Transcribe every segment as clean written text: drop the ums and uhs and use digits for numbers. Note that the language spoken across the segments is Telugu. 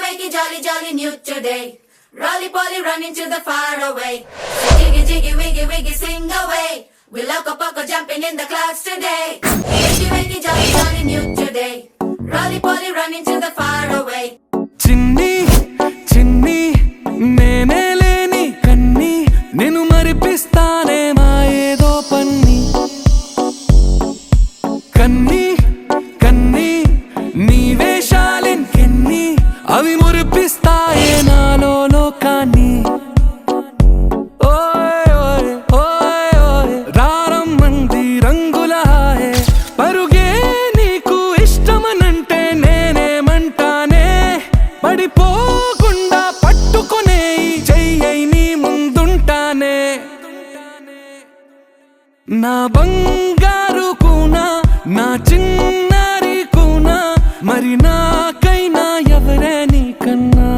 wakey, jolly, jolly new today. Rolly poly running to the far away. Jiggy, jiggy, wiggy, wiggy, sing away. We loco poco jumping in the clouds today. Wakey, wakey, jolly, jolly new today. Rolly poly running to the far away. చిన్ని చిన్ని నేనే లేని కన్ని నేను మరిపిస్తానే మా ఏదో పన్ని కన్ని కన్ని నీ వేషాలెన్ని అవి మురిపిస్తాయే నాలో లోకాన్ని ఓయ్ ఓయ్ ఓయ్ ఓయ్ రారమ్మంది రంగుల హాయే పరుగే నీకు ఇష్టమనంటే నేనేమంటానే పడిపోకుండా పట్టుకునే చెయ్యై నీ ముందుంటానే నా బంగారు కూనా నా చిన్నారి కూనా మరి నాకైనా ఎవరే నీకన్నా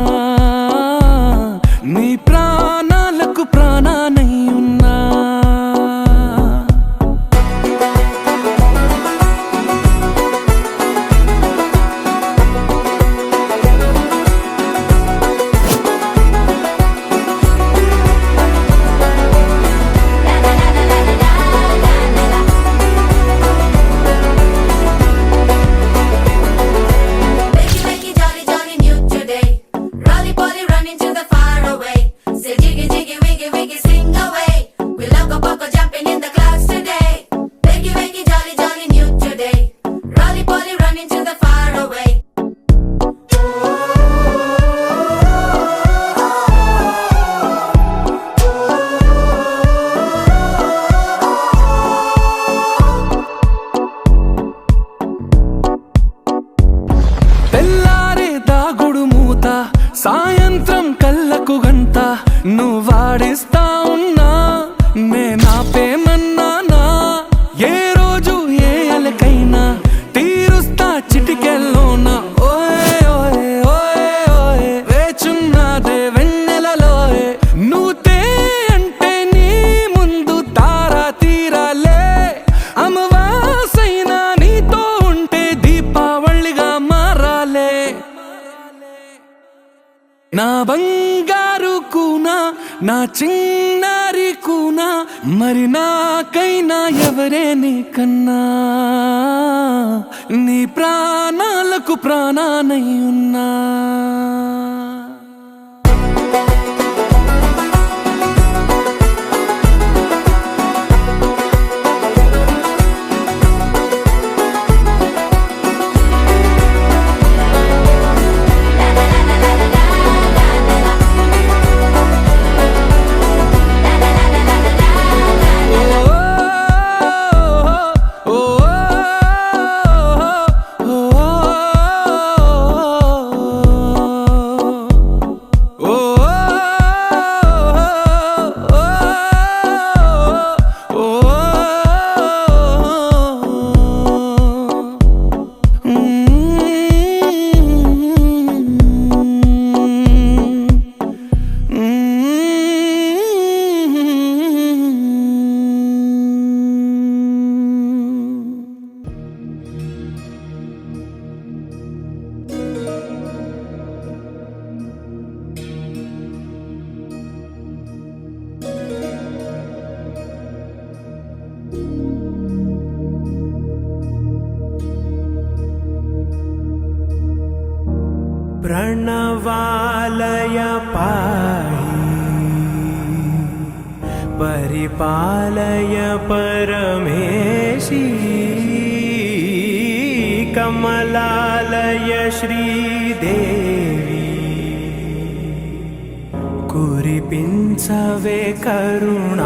నీ ప్రాణాలకు ప్రాణానై ఉన్నా Wakey, wakey, jolly, jolly new today. Rolly poly running to the far away. Say jiggy, jiggy, wiggy, wiggy, sing away. We loco poco jumping in the clouds today. Wakey, wakey, jolly, jolly new today. Rolly poly running to the far away. తెల్లారే దాగుడు మూత సాయంత్రం కళ్ళకు గంట నువ్వాడిస్తా ఉన్నా నేనాపేమన్నానా ఏ రోజు ఏ అలకైనా తీరుస్తా చిటికెల్లోనా ఓయ్ ఓయ్ ఓయ్ ఓయ్ వేచున్నాదే వెన్నెలలోయే నువ్వుతే అంటే నీ ముందు తారా తీరాలే అమవాసైనా నీతో ఉంటే దీపావళిగా మారాలే నా బంగారు కూనా నా చిన్నారి కూనా మరి నాకైనా ఎవరే నీకన్నా నీ ప్రాణాలకు ప్రాణానై ఉన్నా प्रणवालय पाहि परिपालय परमेशी कमलालय श्रीदेवी कुरिपिंचवे करुणांबुरासी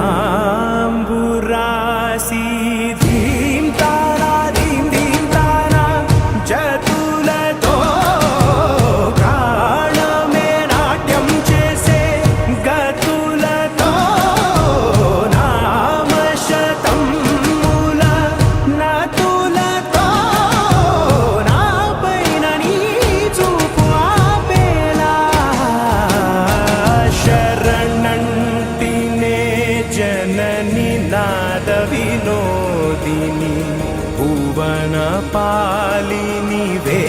धीं तारा धीं धीं तारा जतुलतो प्राणमे नाट्यं చేసే గతులతో నామశతం మూల నతులతో నాపైన నీ చూపు ఆపేలా శరణంటినే జనని నాద వినోదిని భువన పాలిని వే